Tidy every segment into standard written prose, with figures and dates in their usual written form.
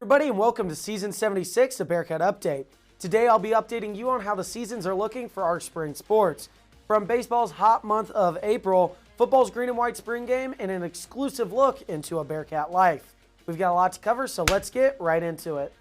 Everybody, and welcome to Season 76 of Bearcat Update. Today I'll be updating you on how the seasons are looking for our spring sports. From baseball's hot month of April, football's green and white spring game, and an exclusive look into a Bearcat life. We've got a lot to cover, so let's get right into it.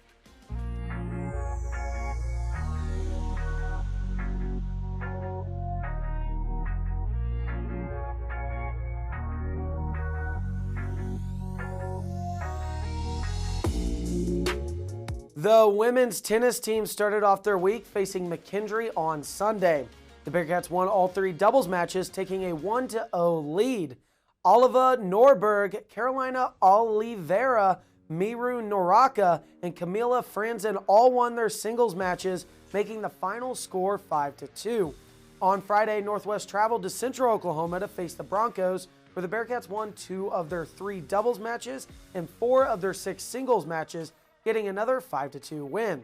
The women's tennis team started off their week facing McKendree on Sunday. The Bearcats won all three doubles matches, taking a 1-0 lead. Oliva Norberg, Carolina Oliveira, Miru Noraka, and Camila Franzen all won their singles matches, making the final score 5-2. On Friday, Northwest traveled to Central Oklahoma to face the Broncos, where the Bearcats won 2 of their 3 doubles matches and 4 of their 6 singles matches, getting another 5-2 win.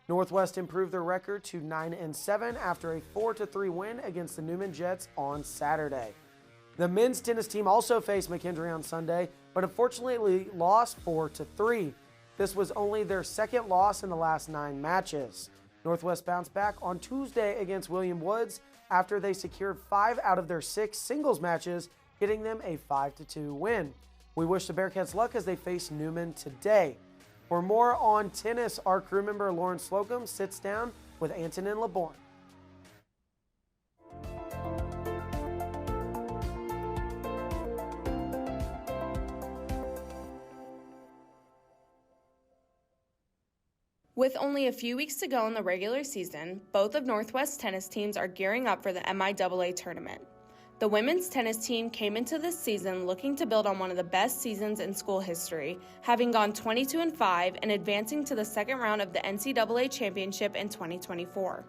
Northwest improved their record to 9-7 after a 4-3 win against the Newman Jets on Saturday. The men's tennis team also faced McKendree on Sunday, but unfortunately lost 4-3. This was only their second loss in the last 9 matches. Northwest bounced back on Tuesday against William Woods after they secured 5 out of their 6 singles matches, getting them a 5-2 win. We wish the Bearcats luck as they face Newman today. For more on tennis, our crew member Lauren Slocum sits down with Antonin Leborne. With only a few weeks to go in the regular season, both of Northwest's tennis teams are gearing up for the MIAA tournament. The women's tennis team came into this season looking to build on one of the best seasons in school history, having gone 22-5 and advancing to the second round of the NCAA championship in 2024.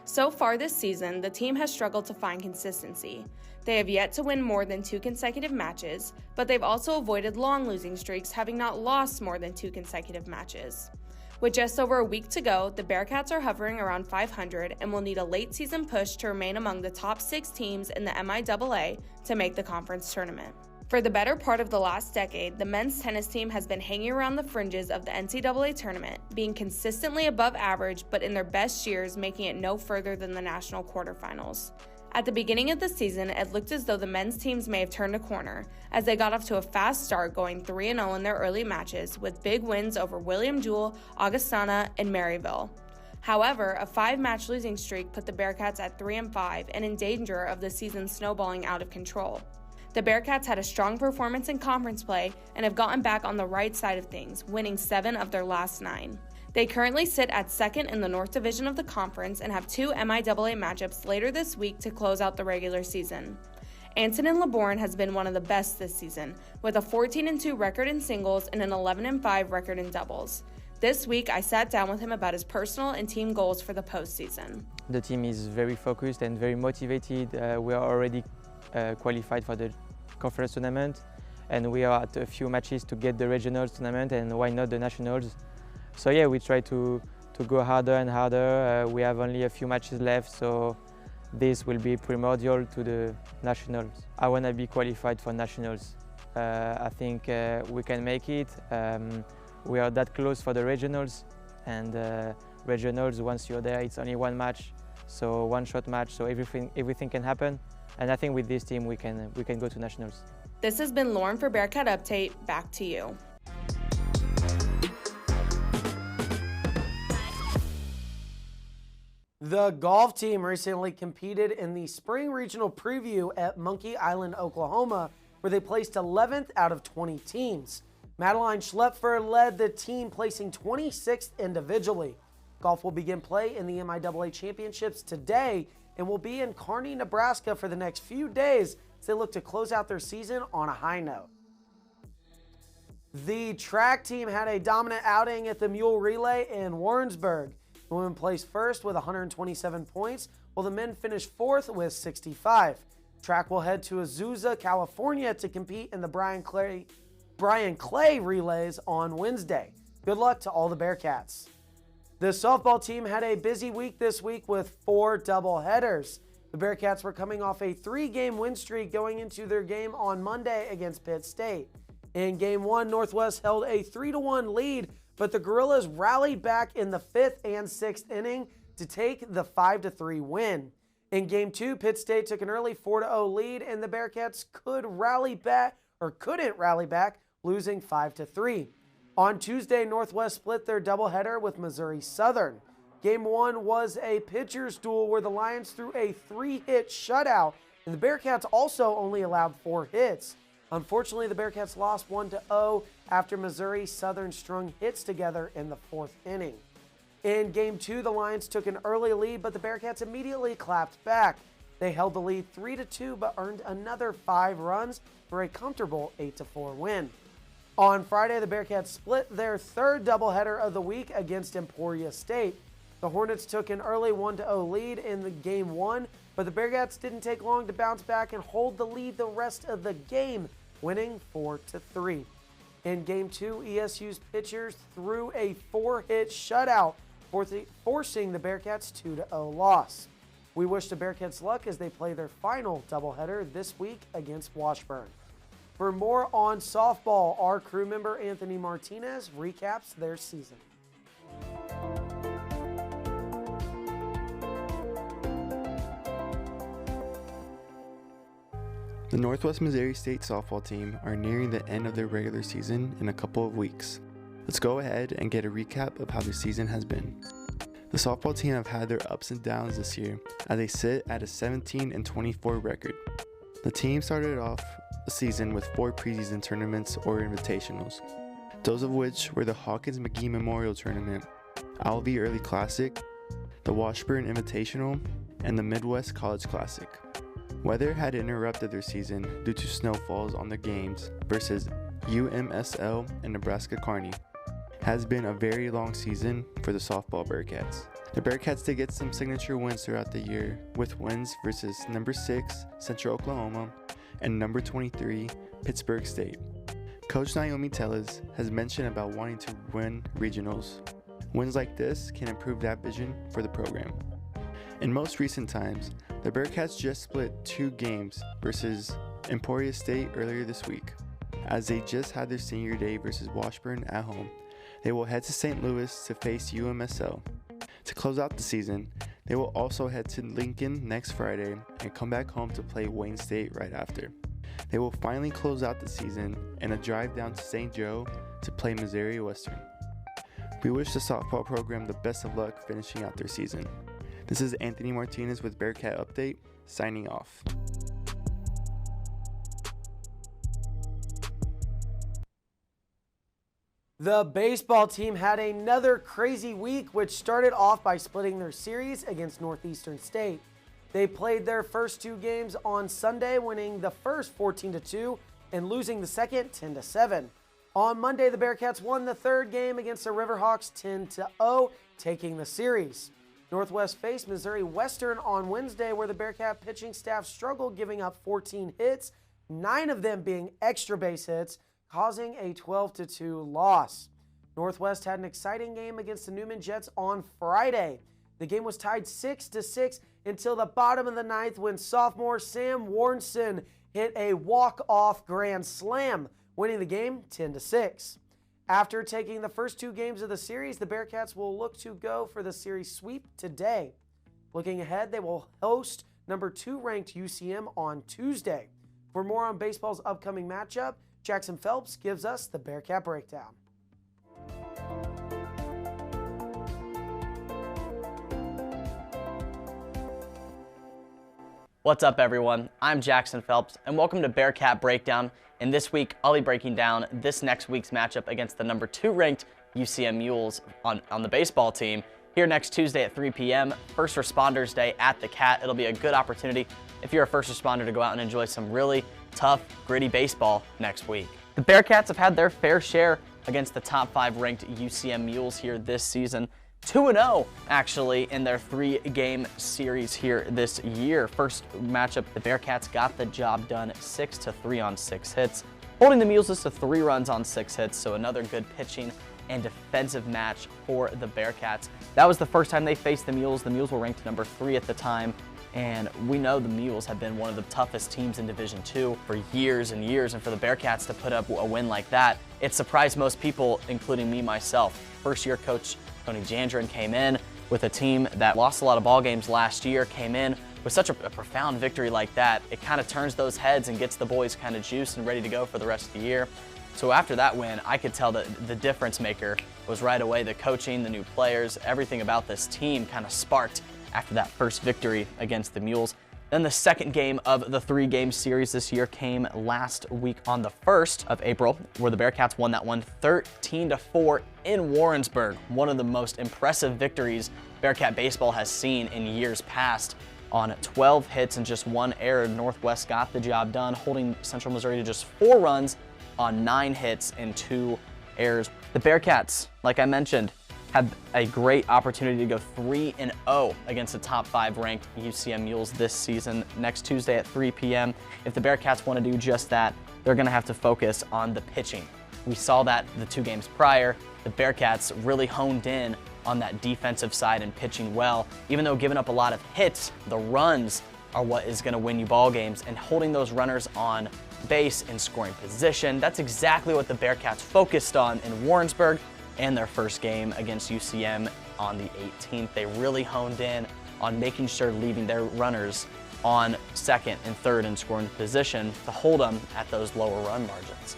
So far this season, the team has struggled to find consistency. They have yet to win more than 2 consecutive matches, but they've also avoided long losing streaks, having not lost more than 2 consecutive matches. With just over a week to go, the Bearcats are hovering around 500 and will need a late season push to remain among the top 6 teams in the MIAA to make the conference tournament. For the better part of the last decade, the men's tennis team has been hanging around the fringes of the NCAA tournament, being consistently above average, but in their best years making it no further than the national quarterfinals. At the beginning of the season, it looked as though the men's teams may have turned a corner, as they got off to a fast start going 3-0 in their early matches, with big wins over William Jewell, Augustana, and Maryville. However, a 5-match losing streak put the Bearcats at 3-5 and in danger of the season snowballing out of control. The Bearcats had a strong performance in conference play and have gotten back on the right side of things, winning 7 of their last 9. They currently sit at second in the North Division of the conference and have 2 MIAA matchups later this week to close out the regular season. Antonin Leborne has been one of the best this season, with a 14-2 record in singles and an 11-5 record in doubles. This week, I sat down with him about his personal and team goals for the postseason. The team is very focused and very motivated. We are already qualified for the conference tournament, and we are at a few matches to get the regionals tournament, and why not the nationals. So yeah, we try to go harder and harder. We have only a few matches left, so this will be primordial to the nationals. I want to be qualified for nationals. I think we can make it. We are that close for the regionals, and regionals, once you're there, it's only 1 match, so 1 shot match, so everything can happen. And I think with this team, we can go to nationals. This has been Lauren for Bearcat Update. Back to you. The golf team recently competed in the Spring Regional Preview at Monkey Island, Oklahoma, where they placed 11th out of 20 teams. Madeline Schlepfer led the team, placing 26th individually. Golf will begin play in the MIAA Championships today and will be in Kearney, Nebraska for the next few days as they look to close out their season on a high note. The track team had a dominant outing at the Mule Relay in Warrensburg. The women placed first with 127 points, while the men finished 4th with 65. Track will head to Azusa, California to compete in the Brian Clay relays on Wednesday. Good luck to all the Bearcats. The softball team had a busy week this week with 4 doubleheaders. The Bearcats were coming off a 3-game win streak going into their game on Monday against Pitt State. In Game 1, Northwest held a 3-1 lead, but the Gorillas rallied back in the 5th and 6th inning to take the 5-3 win. In Game 2, Pitt State took an early 4-0 lead, and the Bearcats couldn't rally back, losing 5-3. On Tuesday, Northwest split their doubleheader with Missouri Southern. Game 1 was a pitcher's duel where the Lions threw a 3-hit shutout, and the Bearcats also only allowed 4 hits. Unfortunately, the Bearcats lost 1-0 after Missouri Southern strung hits together in the 4th inning. In Game 2, the Lions took an early lead, but the Bearcats immediately clapped back. They held the lead 3-2, but earned another 5 runs for a comfortable 8-4 win. On Friday, the Bearcats split their 3rd doubleheader of the week against Emporia State. The Hornets took an early 1-0 lead in the Game 1, but the Bearcats didn't take long to bounce back and hold the lead the rest of the game, winning 4-3. In Game 2, ESU's pitchers threw a 4-hit shutout, forcing the Bearcats' 2-0 loss. We wish the Bearcats luck as they play their final doubleheader this week against Washburn. For more on softball, our crew member Anthony Martinez recaps their season. The Northwest Missouri State softball team are nearing the end of their regular season in a couple of weeks. Let's go ahead and get a recap of how the season has been. The softball team have had their ups and downs this year as they sit at a 17-24 record. The team started off the season with 4 preseason tournaments or invitationals, those of which were the Hawkins-McGee Memorial Tournament, Alvey Early Classic, the Washburn Invitational, and the Midwest College Classic. Weather had interrupted their season due to snowfalls on the games versus UMSL and Nebraska Kearney. Has been a very long season for the softball Bearcats. The Bearcats did get some signature wins throughout the year, with wins versus number 6 Central Oklahoma and number 23 Pittsburgh State. Coach Naomi Tellez has mentioned about wanting to win regionals. Wins like this can improve that vision for the program. In most recent times, the Bearcats just split 2 games versus Emporia State earlier this week. As they just had their senior day versus Washburn at home, they will head to St. Louis to face UMSL. To close out the season, they will also head to Lincoln next Friday and come back home to play Wayne State right after. They will finally close out the season in a drive down to St. Joe to play Missouri Western. We wish the softball program the best of luck finishing out their season. This is Anthony Martinez with Bearcat Update, signing off. The baseball team had another crazy week, which started off by splitting their series against Northeastern State. They played their first 2 games on Sunday, winning the first 14-2 and losing the second 10-7. On Monday, the Bearcats won the 3rd game against the Riverhawks 10-0, taking the series. Northwest faced Missouri Western on Wednesday, where the Bearcat pitching staff struggled, giving up 14 hits, 9 of them being extra base hits, causing a 12-2 loss. Northwest had an exciting game against the Newman Jets on Friday. The game was tied 6-6 until the bottom of the 9th when sophomore Sam Warnson hit a walk-off grand slam, winning the game 10-6. After taking the first 2 games of the series, the Bearcats will look to go for the series sweep today. Looking ahead, they will host number 2 ranked UCM on Tuesday. For more on baseball's upcoming matchup, Jackson Phelps gives us the Bearcat Breakdown. What's up, everyone? I'm Jackson Phelps, and welcome to Bearcat Breakdown. And this week, I'll be breaking down this next week's matchup against the number 2 ranked UCM Mules on the baseball team. Here next Tuesday at 3 p.m., First Responders Day at the Cat. It'll be a good opportunity if you're a first responder to go out and enjoy some really tough, gritty baseball next week. The Bearcats have had their fair share against the top 5 ranked UCM Mules here this season. 2-0 actually in their 3-game series here this year. First matchup, the Bearcats got the job done 6-3 on 6 hits, holding the Mules to 3 runs on 6 hits, so another good pitching and defensive match for the Bearcats. That was the first time they faced the Mules. The Mules were ranked number 3 at the time. And we know the Mules have been one of the toughest teams in Division II for years and years, and for the Bearcats to put up a win like that, it surprised most people, including me myself. First-year coach Tony Jandren came in with a team that lost a lot of ball games last year, came in with such a profound victory like that. It kind of turns those heads and gets the boys kind of juiced and ready to go for the rest of the year. So after that win, I could tell that the difference maker was right away the coaching, the new players, everything about this team kind of sparked after that first victory against the Mules. Then the second game of the 3-game series this year came last week on the 1st of April, where the Bearcats won that one 13-4 in Warrensburg. One of the most impressive victories Bearcat baseball has seen in years past. On 12 hits and just 1 error, Northwest got the job done, holding Central Missouri to just 4 runs on 9 hits and 2 errors. The Bearcats, like I mentioned, have a great opportunity to go 3-0 against the top 5 ranked UCM Mules this season next Tuesday at 3 p.m. If the Bearcats want to do just that, they're going to have to focus on the pitching. We saw that the 2 games prior. The Bearcats really honed in on that defensive side and pitching well. Even though giving up a lot of hits, the runs are what is going to win you ball games, and holding those runners on base in scoring position. That's exactly what the Bearcats focused on in Warrensburg and their first game against UCM on the 18th. They really honed in on making sure leaving their runners on second and third in scoring position to hold them at those lower run margins.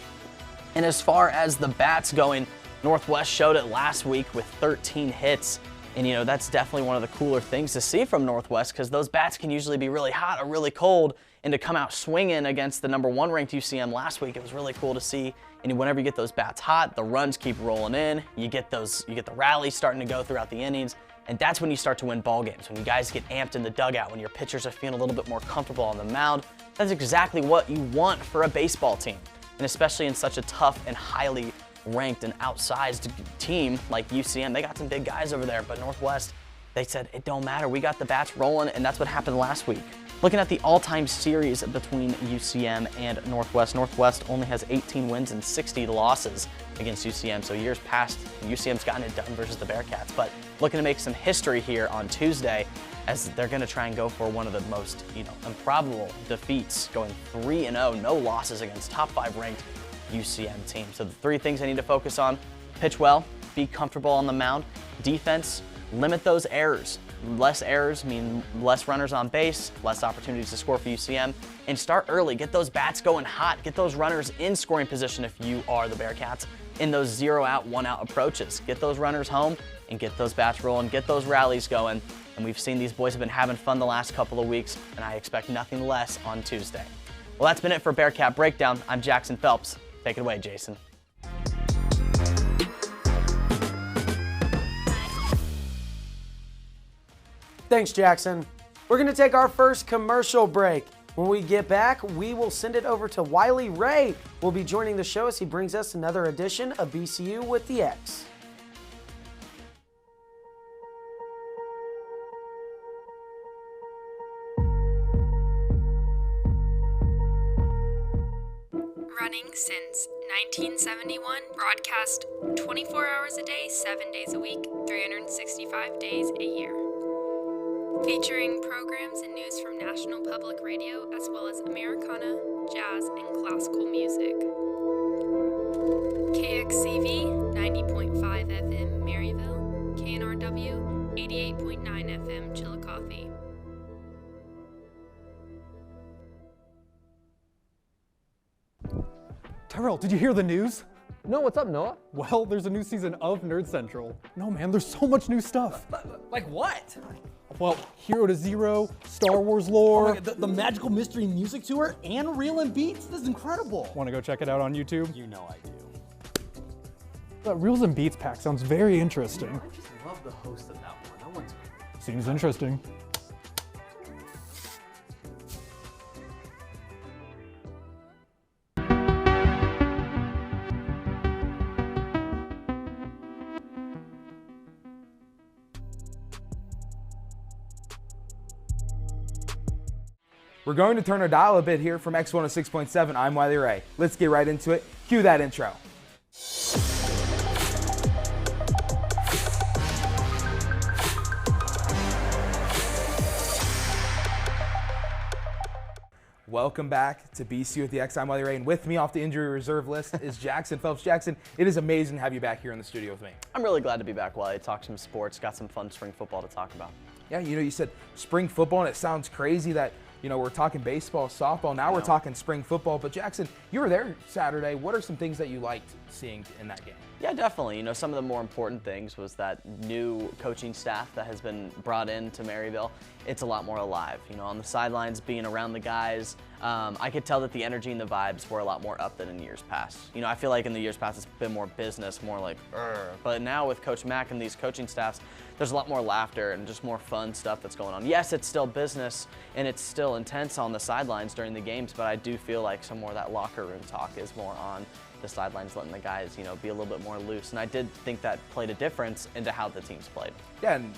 And as far as the bats going, Northwest showed it last week with 13 hits. And, that's definitely one of the cooler things to see from Northwest, because those bats can usually be really hot or really cold. And to come out swinging against the number 1 ranked UCM last week, it was really cool to see. And whenever you get those bats hot, the runs keep rolling in. You get the rallies starting to go throughout the innings. And that's when you start to win ball games, when you guys get amped in the dugout, when your pitchers are feeling a little bit more comfortable on the mound. That's exactly what you want for a baseball team. And especially in such a tough and highly ranked and outsized team like UCM. They got some big guys over there, but Northwest, they said, it don't matter. We got the bats rolling, and that's what happened last week. Looking at the all-time series between UCM and Northwest, Northwest only has 18 wins and 60 losses against UCM. So years past, UCM's gotten it done versus the Bearcats, but looking to make some history here on Tuesday, as they're going to try and go for one of the most, improbable defeats, going 3-0, no losses against top 5 ranked UCM team. So the 3 things I need to focus on: pitch well, be comfortable on the mound, defense, limit those errors. Less errors mean less runners on base, less opportunities to score for UCM, and start early. Get those bats going hot. Get those runners in scoring position if you are the Bearcats in those 0-out, 1-out approaches. Get those runners home and get those bats rolling, get those rallies going. And we've seen these boys have been having fun the last couple of weeks, and I expect nothing less on Tuesday. Well, that's been it for Bearcat Breakdown. I'm Jackson Phelps. Take it away, Jason. Thanks, Jackson. We're going to take our first commercial break. When we get back, we will send it over to Wiley Ray. Will be joining the show as he brings us another edition of BCU with the X. Running since 1971, broadcast 24 hours a day, 7 days a week, 365 days a year. Featuring programs and news from National Public Radio, as well as Americana, jazz, and classical music. KXCV 90.5 FM Maryville, KNRW 88.9 FM Chillicothe. Tyrell, did you hear the news? No, what's up, Noah? Well, there's a new season of Nerd Central. No, man, there's so much new stuff. Like what? Well, Hero to Zero, Star Wars lore. Oh my God, the Magical Mystery Music Tour and Reel and Beats? This is incredible. Want to go check it out on YouTube? You know I do. That Reels and Beats pack sounds very interesting. I just love the host of that one. That one's great. Seems interesting. We're going to turn our dial a bit here from X106.7. I'm Wiley Ray. Let's get right into it. Cue that intro. welcome back to BC with the X. I'm Wiley Ray, and with me off the injury reserve list is Jackson Phelps. Jackson, it is amazing to have you back here in the studio with me. I'm really glad to be back, Wiley. Talk some sports, got some fun spring football to talk about. Yeah, you said spring football, and it sounds crazy that, we're talking baseball, softball, now we're talking spring football. But Jackson, you were there Saturday. What are some things that you liked seeing in that game? Yeah, definitely. Some of the more important things was that new coaching staff that has been brought into Maryville. It's a lot more alive. On the sidelines, being around the guys, I could tell that the energy and the vibes were a lot more up than in years past. I feel like in the years past it's been more business, more like, but now with Coach Mack and these coaching staffs, there's a lot more laughter and just more fun stuff that's going on. Yes, it's still business and it's still intense on the sidelines during the games, but I do feel like some more of that locker room talk is more on the sidelines, letting the guys, be a little bit more loose. And I did think that played a difference into how the teams played. Yeah, and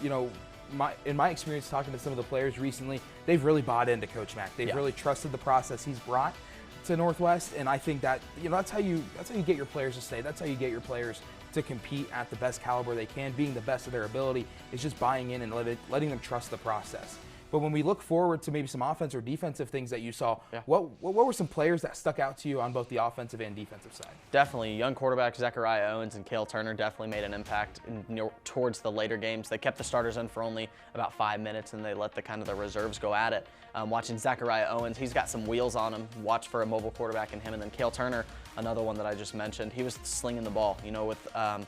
in my experience talking to some of the players recently, they've really bought into Coach Mack. They've really trusted the process he's brought to Northwest, and I think that that's how you get your players to stay. That's how you get your players to compete at the best caliber they can, being the best of their ability. Is just buying in and letting them trust the process. But when we look forward to maybe some offense or defensive things that you saw, what were some players that stuck out to you on both the offensive and defensive side? Definitely. Young quarterback Zachariah Owens and Cale Turner definitely made an impact towards the later games. They kept the starters in for only about 5 minutes, and they let the reserves go at it. Watching Zachariah Owens, he's got some wheels on him. Watch for a mobile quarterback in him. And then Cale Turner, another one that I just mentioned, he was slinging the ball. With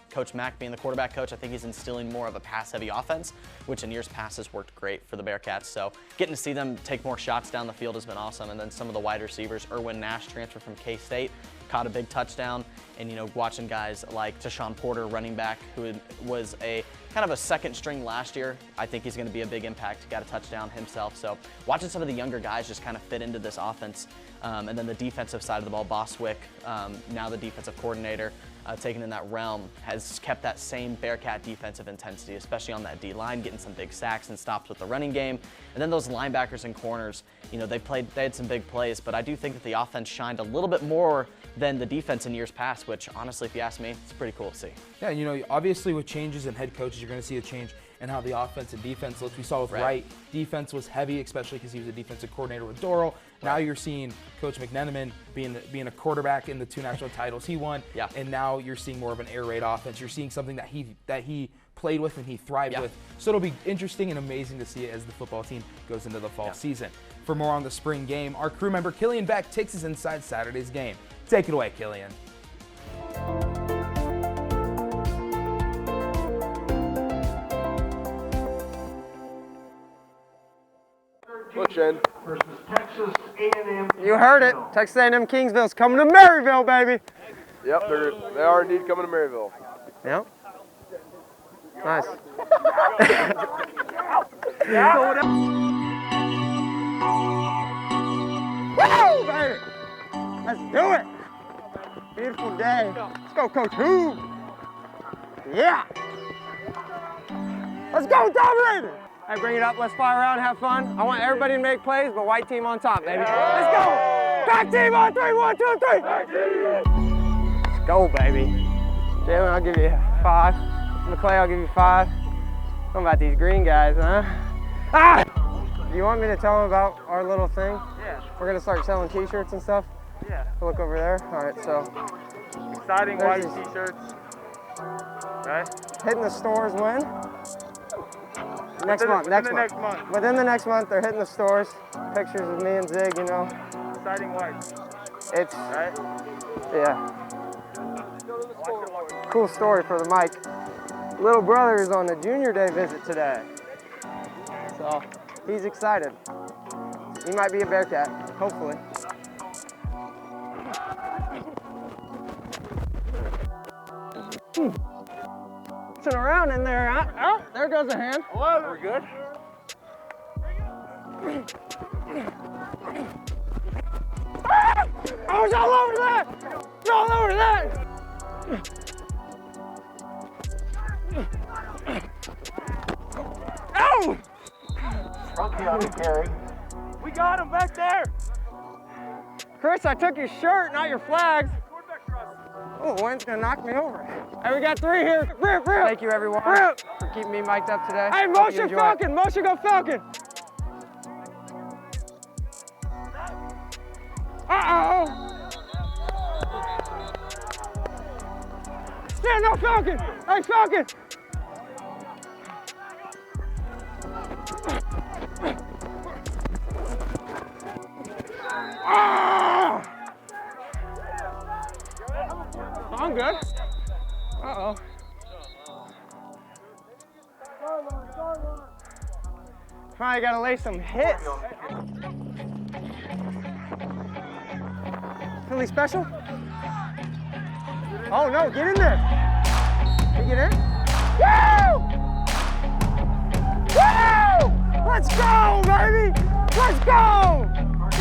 Coach Mack being the quarterback coach, I think he's instilling more of a pass-heavy offense, which in years past has worked great for the Bearcats. So getting to see them take more shots down the field has been awesome. And then some of the wide receivers, Erwin Nash transferred from K-State, caught a big touchdown. And watching guys like Tashawn Porter, running back, who was a kind of a second string last year, I think he's going to be a big impact. Got a touchdown himself. So watching some of the younger guys just kind of fit into this offense. And then the defensive side of the ball, Bostwick, now the defensive coordinator, taken in that realm, has kept that same Bearcat defensive intensity, especially on that D-line, getting some big sacks and stops with the running game. And then those linebackers and corners, they had some big plays, but I do think that the offense shined a little bit more than the defense in years past, which honestly, if you ask me, it's pretty cool to see. Yeah, obviously with changes in head coaches, you're going to see a change in how the offense and defense looks. We saw with Wright, defense was heavy, especially because he was a defensive coordinator with Doral. Now you're seeing Coach McNeneman being a quarterback in the 2 national titles he won, and now you're seeing more of an air raid offense. You're seeing something that he played with and he thrived with. So it'll be interesting and amazing to see it as the football team goes into the fall season. For more on the spring game, our crew member Killian Beck takes us inside Saturday's game. Take it away, Killian. Versus Texas A&M. You heard it. Texas A&M Kingsville's coming to Maryville, baby. Yep, they are indeed coming to Maryville. Yep. Nice. Woo, baby. Let's do it. Beautiful day. Let's go, Coach Who. Yeah. Let's go, Dominator. Hey, bring it up. Let's fly around, have fun. I want everybody to make plays, but white team on top, baby. Let's go. Back team on 3. 1, 2, 3. Back team. Let's go, baby. Jalen, I'll give you 5. McClay, I'll give you 5. Something about these green guys, huh? Ah! You want me to tell them about our little thing? Yeah. We're going to start selling t-shirts and stuff? Yeah. Look over there. All right, so. Exciting white t-shirts. Right? Hitting the stores when? Next month. Within the next month, they're hitting the stores. Pictures of me and Zig, Exciting whites. It's, right? Yeah. Cool story for the mic. Little brother is on a junior day visit today. So he's excited. He might be a Bearcat, hopefully. Messing around in there, huh? Oh, there goes a hand. Hello, we're good. I was all over that! It's all over that! Oh! We got him back there! Chris, I took your shirt, not your flags. Oh, one's gonna knock me over. Hey, we got 3 here. Rip. Thank you, everyone, for keeping me mic'd up today. Hey, motion Falcon, motion go Falcon. Uh-oh! Stand up, Falcon! Hey, Falcon! Ah! I'm good. Uh-oh. Probably gotta lay some hits. Philly special? Oh no, get in there. Can you get in? Woo! Woo! Let's go, baby! Let's go!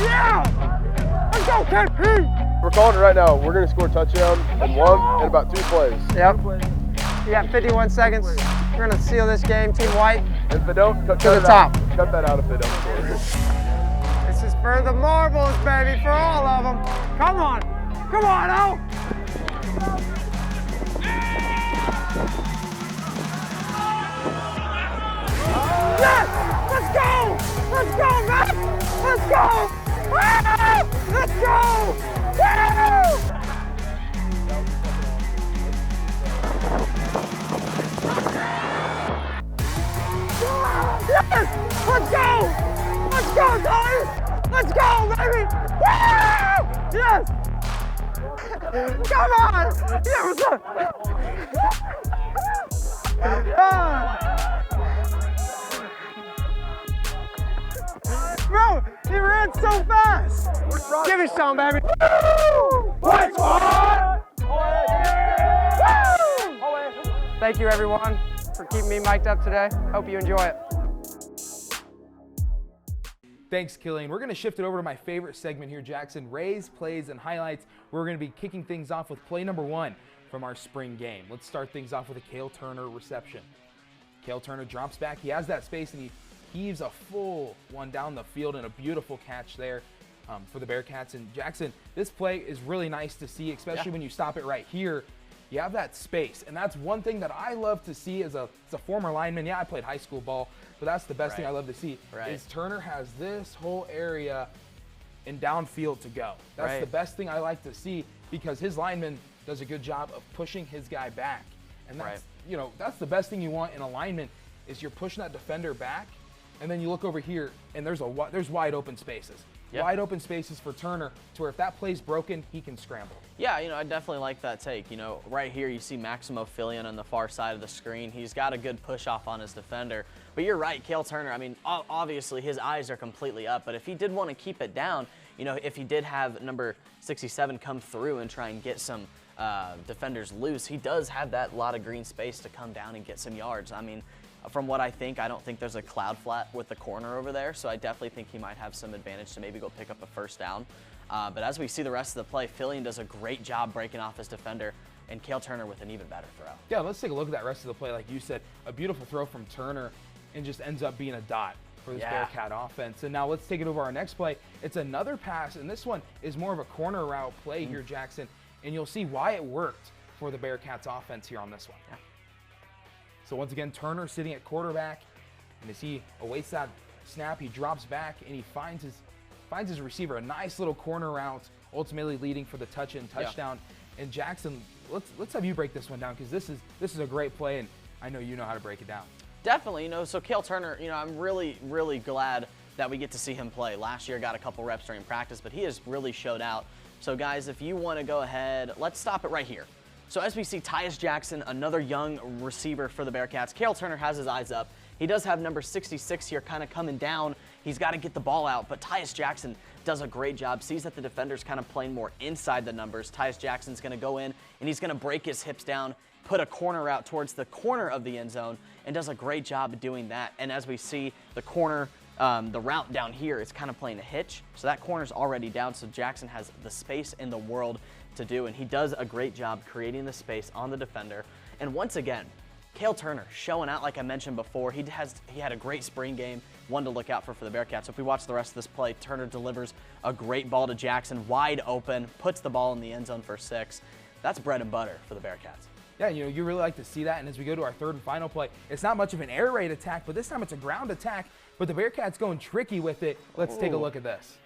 Yeah! Let's go, KP! We're calling it right now. We're going to score a touchdown in one in about 2 plays. Yep. You got 51 seconds. We're going to seal this game, Team White. If they don't, cut to the it top. Out. Cut that out if they don't score. This is for the marbles, baby, for all of them. Come on. Come on, oh! Yes! Let's go! Let's go, man! Let's go! Ah! Let's go! Woo! Yes! Let's go! Let's go, guys! Let's go, baby! Woo! Yes! Come on! Yeah, what's up? Bro, he ran so fast! Give me some, baby! White squad! Thank you, everyone, for keeping me mic'd up today. Hope you enjoy it. Thanks, Killian. We're going to shift it over to my favorite segment here, Jackson, Rays, Plays, and Highlights. We're going to be kicking things off with play number 1 from our spring game. Let's start things off with a Cale Turner reception. Cale Turner drops back. He has that space, and he heaves a full one down the field, and a beautiful catch there for the Bearcats. And Jackson, this play is really nice to see, especially when you stop it right here. You have that space, and that's one thing that I love to see as a former lineman. Yeah, I played high school ball, but that's the best thing I love to see is Turner has this whole area in downfield to go. That's the best thing I like to see, because his lineman does a good job of pushing his guy back. And that's, you know, that's the best thing you want in a lineman, is you're pushing that defender back, and then you look over here, and there's wide open spaces. Wide open spaces for Turner, to where if that play's broken, he can scramble. Yeah, you know, I definitely like that take. You know, right here you see Maximo Killian on the far side of the screen. He's got a good push off on his defender. But you're right, Cale Turner, I mean, obviously his eyes are completely up, but if he did want to keep it down, you know, if he did have number 67 come through and try and get some defenders loose, he does have that lot of green space to come down and get some yards. I mean, from what I don't think there's a cloud flat with the corner over there, so I definitely think he might have some advantage to maybe go pick up a first down. But as we see the rest of the play, Killian does a great job breaking off his defender, and Cale Turner with an even better throw. Yeah, let's take a look at that rest of the play. Like you said, a beautiful throw from Turner, and just ends up being a dot for this Bearcat offense. And now let's take it over our next play. It's another pass, and this one is more of a corner route play here, Jackson, and you'll see why it worked for the Bearcats offense here on this one. So once again, Turner sitting at quarterback, and as he awaits that snap, he drops back and he finds his receiver, a nice little corner route, ultimately leading for the touchdown. And Jackson, let's have you break this one down, because this is a great play, and I know you know how to break it down. Definitely, you know, so Cale Turner, you know, I'm really, really glad that we get to see him play. Last year got a couple reps during practice, but he has really showed out. So guys, if you want to go ahead, let's stop it right here. So as we see Tyus Jackson, another young receiver for the Bearcats, Cale Turner has his eyes up. He does have number 66 here kind of coming down. He's got to get the ball out, but Tyus Jackson does a great job, sees that the defender's kind of playing more inside the numbers. Tyus Jackson's going to go in, and he's going to break his hips down, put a corner out towards the corner of the end zone, and does a great job of doing that. And as we see the corner, the route down here is kind of playing a hitch, so that corner's already down, so Jackson has the space in the world to do, and he does a great job creating the space on the defender. And once again, Cale Turner showing out like I mentioned before. He had a great spring game, one to look out for the Bearcats. So if we watch the rest of this play, Turner delivers a great ball to Jackson, wide open, puts the ball in the end zone for 6. That's bread and butter for the Bearcats. Yeah, you know, you really like to see that. And as we go to our third and final play, it's not much of an air raid attack, but this time it's a ground attack, but the Bearcats going tricky with it. Let's take a look at this.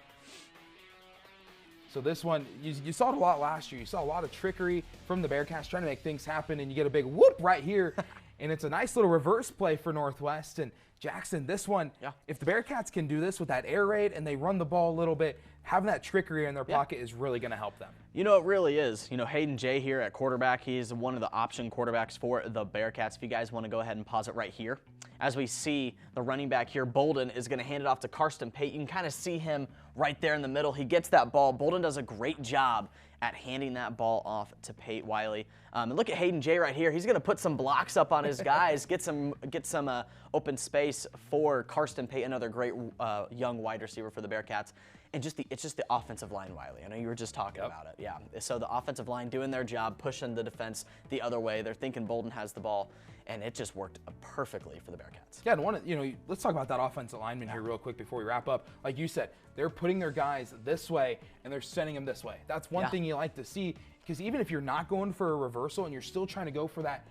So this one, you saw it a lot last year. You saw a lot of trickery from the Bearcats trying to make things happen, and you get a big whoop right here. And it's a nice little reverse play for Northwest. And Jackson, this one, if the Bearcats can do this with that air raid and they run the ball a little bit, having that trickery in their pocket is really going to help them. You know, it really is. You know, Hayden Jay here at quarterback, he's one of the option quarterbacks for the Bearcats. If you guys want to go ahead and pause it right here. As we see the running back here, Bolden is going to hand it off to Karsten Pate. You can kind of see him right there in the middle. He gets that ball. Bolden does a great job at handing that ball off to Pate Wiley. And look at Hayden Jay right here. He's going to put some blocks up on his guys, get some open space for Karsten Pate, another great young wide receiver for the Bearcats. And it's just the offensive line, Wiley. I know you were just talking about it. Yeah. So the offensive line doing their job, pushing the defense the other way. They're thinking Bolden has the ball, and it just worked perfectly for the Bearcats. Yeah, and let's talk about that offensive lineman here real quick before we wrap up. Like you said, they're putting their guys this way and they're sending them this way. That's one thing you like to see, because even if you're not going for a reversal and you're still trying to go for that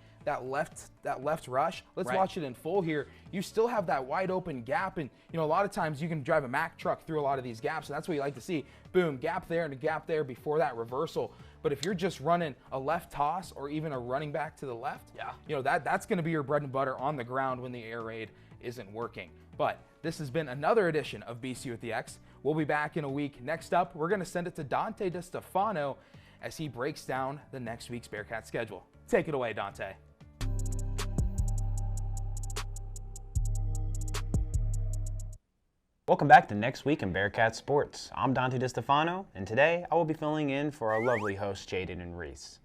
left rush, let's watch it in full here. You still have that wide open gap, and a lot of times you can drive a Mack truck through a lot of these gaps, and that's what you like to see. Boom, gap there and a gap there before that reversal. But if you're just running a left toss or even a running back to the left, that's going to be your bread and butter on the ground when the air raid isn't working. But this has been another edition of BC with the X. We'll be back in a week. Next up, we're going to send it to Dante Distefano as he breaks down the next week's Bearcat schedule. Take it away, Dante. Welcome back to Next Week in Bearcat Sports. I'm Dante Distefano, and today I will be filling in for our lovely hosts Jaden and Reece.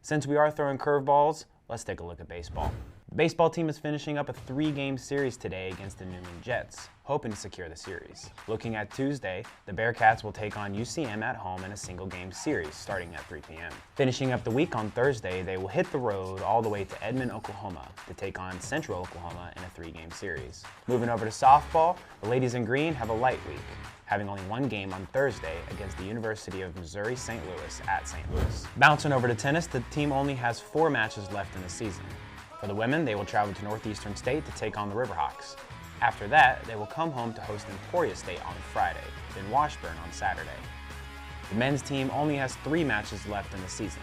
Since we are throwing curveballs, let's take a look at baseball. The baseball team is finishing up a 3-game series today against the Newman Jets, hoping to secure the series. Looking at Tuesday, the Bearcats will take on UCM at home in a single-game series starting at 3 p.m. Finishing up the week on Thursday, they will hit the road all the way to Edmond, Oklahoma to take on Central Oklahoma in a 3-game series. Moving over to softball, the ladies in green have a light week, having only 1 game on Thursday against the University of Missouri St. Louis at St. Louis. Bouncing over to tennis, the team only has 4 matches left in the season. For the women, they will travel to Northeastern State to take on the Riverhawks. After that, they will come home to host Emporia State on Friday, then Washburn on Saturday. The men's team only has 3 matches left in the season.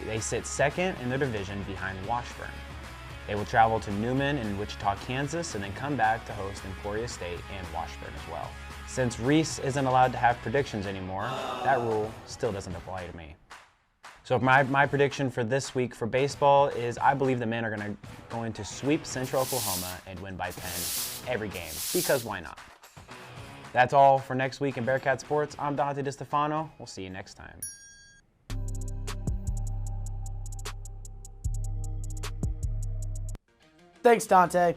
They sit second in their division behind Washburn. They will travel to Newman in Wichita, Kansas, and then come back to host Emporia State and Washburn as well. Since Reece isn't allowed to have predictions anymore, that rule still doesn't apply to me. So my prediction for this week for baseball is I believe the men are going to sweep Central Oklahoma and win by 10 every game, because why not? That's all for Next Week in Bearcat Sports. I'm Dante Distefano. We'll see you next time. Thanks, Dante.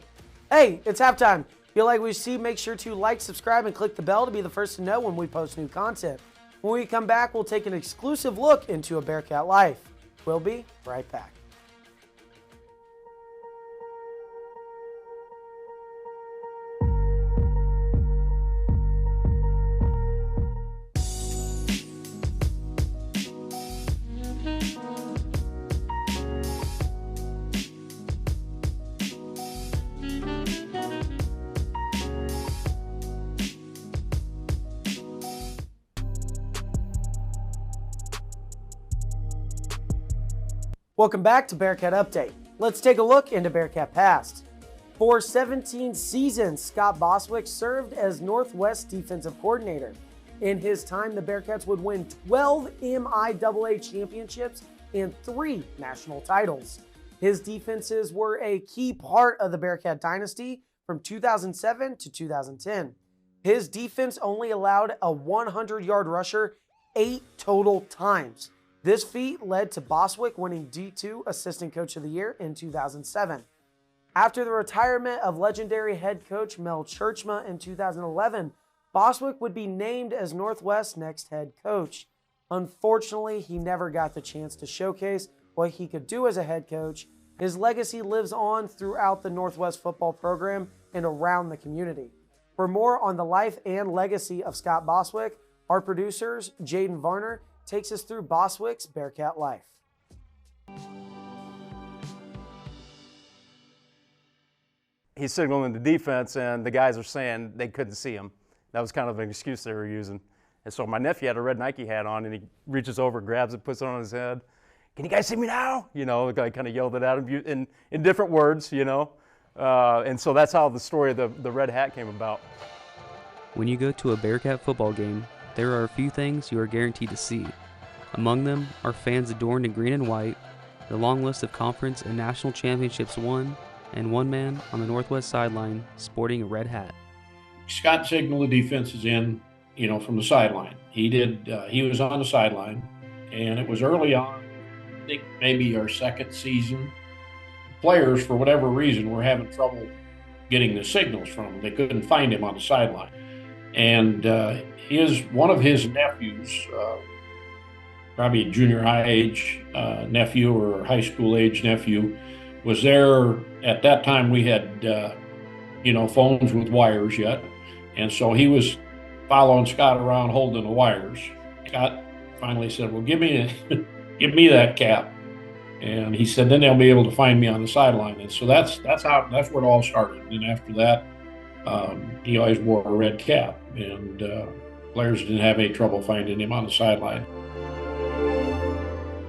Hey, it's halftime. If you like what you see, make sure to like, subscribe, and click the bell to be the first to know when we post new content. When we come back, we'll take an exclusive look into a Bearcat life. We'll be right back. Welcome back to Bearcat Update. Let's take a look into Bearcat Past. For 17 seasons, Scott Bostwick served as Northwest defensive coordinator. In his time, the Bearcats would win 12 MIAA championships and 3 national titles. His defenses were a key part of the Bearcat dynasty from 2007 to 2010. His defense only allowed a 100-yard rusher 8 total times. This feat led to Bostwick winning D2 Assistant Coach of the Year in 2007. After the retirement of legendary head coach Mel Churchma in 2011, Bostwick would be named as Northwest's next head coach. Unfortunately, he never got the chance to showcase what he could do as a head coach. His legacy lives on throughout the Northwest football program and around the community. For more on the life and legacy of Scott Bostwick, our producers, Jaden Varner, takes us through Bostwick's Bearcat life. He's signaling the defense, and the guys are saying they couldn't see him. That was kind of an excuse they were using. And so my nephew had a red Nike hat on, and he reaches over, grabs it, puts it on his head. Can you guys see me now? You know, the guy kind of yelled it at him in different words, you know. And so that's how the story of the red hat came about. When you go to a Bearcat football game, there are a few things you are guaranteed to see. Among them are fans adorned in green and white, the long list of conference and national championships won, and one man on the Northwest sideline sporting a red hat. Scott signaled the defenses in, you know, from the sideline. He was on the sideline, and it was early on, I think maybe our second season. Players, for whatever reason, were having trouble getting the signals from him. They couldn't find him on the sideline. And one of his nephews, probably a junior high age nephew or high school age nephew, was there. At that time, we had, phones with wires yet. And so he was following Scott around holding the wires. Scott finally said, well, give me that cap. And he said, then they'll be able to find me on the sideline. And so that's where it all started. And after that, he always wore a red cap, and players didn't have any trouble finding him on the sideline.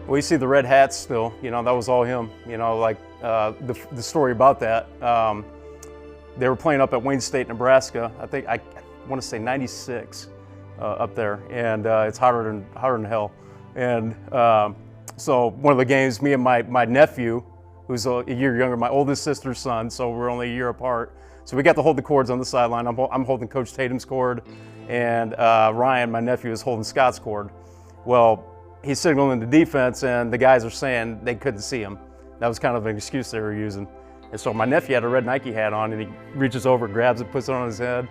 Well, you see the red hats still, you know, that was all him. You know, like the story about that, they were playing up at Wayne State, Nebraska. I want to say 96 up there, and it's hotter than hell. And so one of the games, me and my nephew, who's a year younger, my oldest sister's son, so we're only a year apart. So we got to hold the cords on the sideline. I'm holding Coach Tatum's cord, and Ryan, my nephew, is holding Scott's cord. Well, he's signaling the defense, and the guys are saying they couldn't see him. That was kind of an excuse they were using. And so my nephew had a red Nike hat on, and he reaches over, grabs it, puts it on his head.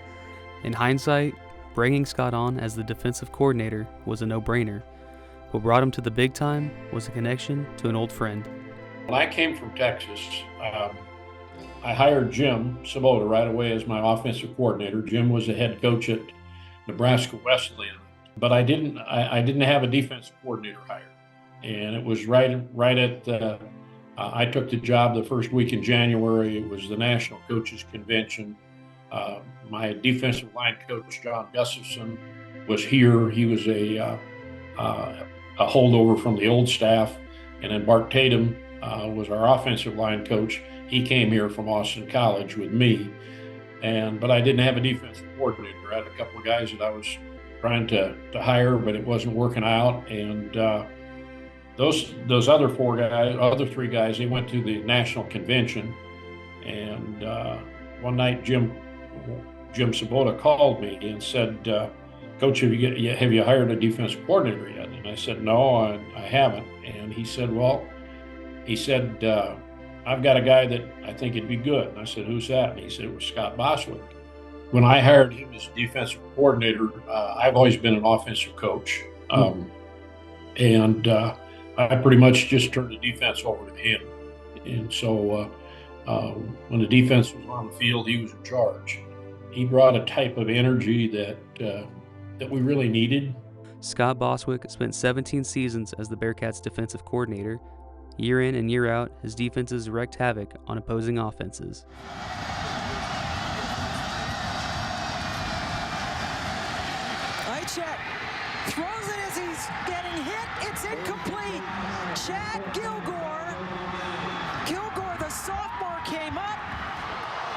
In hindsight, bringing Scott on as the defensive coordinator was a no-brainer. What brought him to the big time was a connection to an old friend. When I came from Texas, I hired Jim Sabota right away as my offensive coordinator. Jim was the head coach at Nebraska Wesleyan, but I didn't have a defensive coordinator hired. And it was right at I took the job the first week in January. It was the National Coaches Convention. My defensive line coach, John Gustafson, was here. He was a holdover from the old staff. And then Bart Tatum was our offensive line coach. He came here from Austin College with me. But I didn't have a defensive coordinator. I had a couple of guys that I was trying to hire, but it wasn't working out. And those other three guys, they went to the national convention. And one night, Jim Sabota called me and said, Coach, have you hired a defensive coordinator yet? And I said, no, I haven't. And he said, I've got a guy that I think it'd be good. And I said, who's that? And he said, it was Scott Bostwick. When I hired him as defensive coordinator, I've always been an offensive coach. And I pretty much just turned the defense over to him. And so when the defense was on the field, he was in charge. He brought a type of energy that we really needed. Scott Bostwick spent 17 seasons as the Bearcats' defensive coordinator. Year in and year out, his defenses wreaked havoc on opposing offenses. Check throws it as he's getting hit. It's incomplete. Chad Gilgore, the sophomore, came up.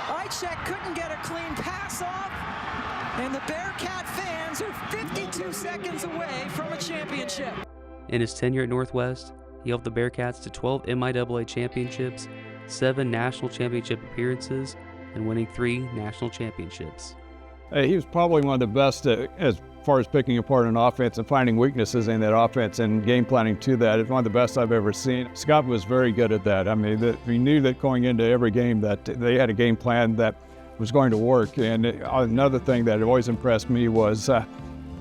Ichek couldn't get a clean pass off, and the Bearcat fans are 52 seconds away from a championship. In his tenure at Northwest, he helped the Bearcats to 12 MIAA championships, 7 national championship appearances, and winning 3 national championships. He was probably one of the best as far as picking apart an offense and finding weaknesses in that offense and game planning to that. It's one of the best I've ever seen. Scott was very good at that. I mean, we knew that going into every game that they had a game plan that was going to work. And another thing that always impressed me was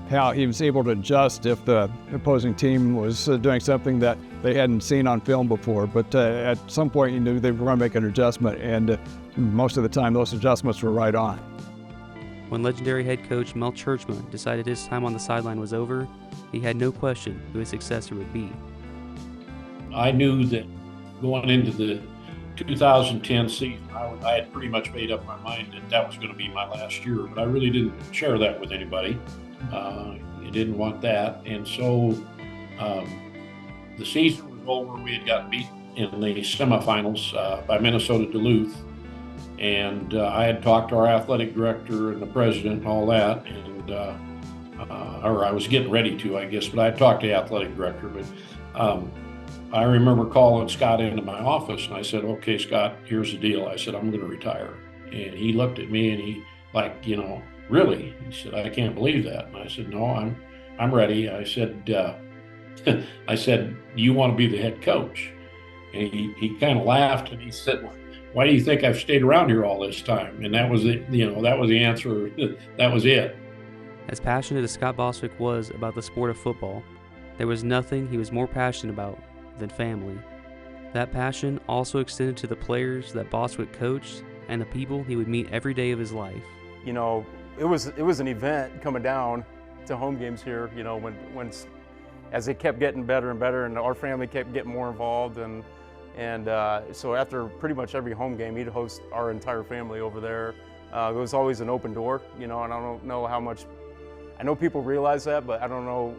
how he was able to adjust if the opposing team was doing something that they hadn't seen on film before. But at some point, you knew they were going to make an adjustment, and most of the time, those adjustments were right on. When legendary head coach Mel Churchman decided his time on the sideline was over, he had no question who his successor would be. I knew that going into the 2010 season, I had pretty much made up my mind that was going to be my last year, but I really didn't share that with anybody. You didn't want that. And so the season was over. We had gotten beat in the semifinals by Minnesota Duluth. And I had talked to our athletic director and the president and all that. And or I was getting ready to, I guess, but I talked to the athletic director. But I remember calling Scott into my office, and I said, "Okay, Scott, here's the deal." I said, "I'm going to retire." And he looked at me, and he, like, you know, "Really?" He said, "I can't believe that." And I said, "No, I'm ready." I said, "I said, you want to be the head coach?" And he kind of laughed, and he said, "Why do you think I've stayed around here all this time?" And that was it. You know, that was the answer. That was it. As passionate as Scott Bostwick was about the sport of football, there was nothing he was more passionate about than family. That passion also extended to the players that Bostwick coached and the people he would meet every day of his life. You know, it was an event coming down to home games here, you know, when as it kept getting better and better and our family kept getting more involved, and so after pretty much every home game, he'd host our entire family over there. It was always an open door, you know, and I don't know how much, I know people realize that, but I don't know,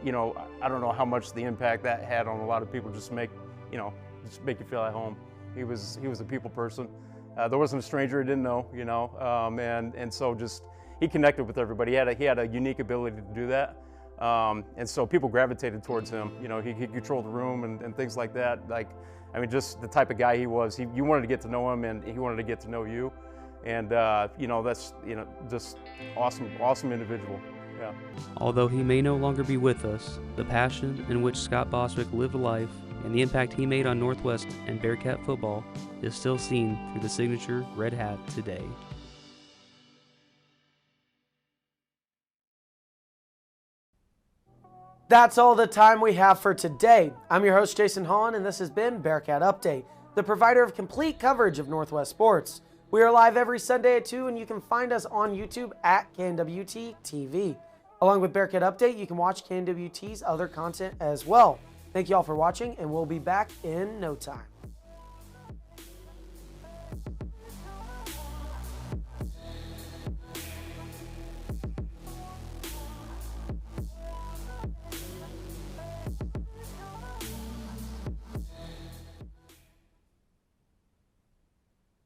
you know, I don't know how much the impact that had on a lot of people. Just make you feel at home. He was a people person. There wasn't a stranger he didn't know, you know, and so just he connected with everybody. He had a unique ability to do that, and so people gravitated towards him. You know, he controlled the room and things like that. Like, I mean, just the type of guy he was. You wanted to get to know him, and he wanted to get to know you, and you know, that's, you know, just awesome individual. Yeah. Although he may no longer be with us, the passion in which Scott Bostwick lived life and the impact he made on Northwest and Bearcat football is still seen through the signature red hat today. That's all the time we have for today. I'm your host, Jason Holland, and this has been Bearcat Update, the provider of complete coverage of Northwest sports. We are live every Sunday at 2, and you can find us on YouTube at KNWT TV. Along with Bearcat Update, you can watch KNWT's other content as well. Thank you all for watching, and we'll be back in no time.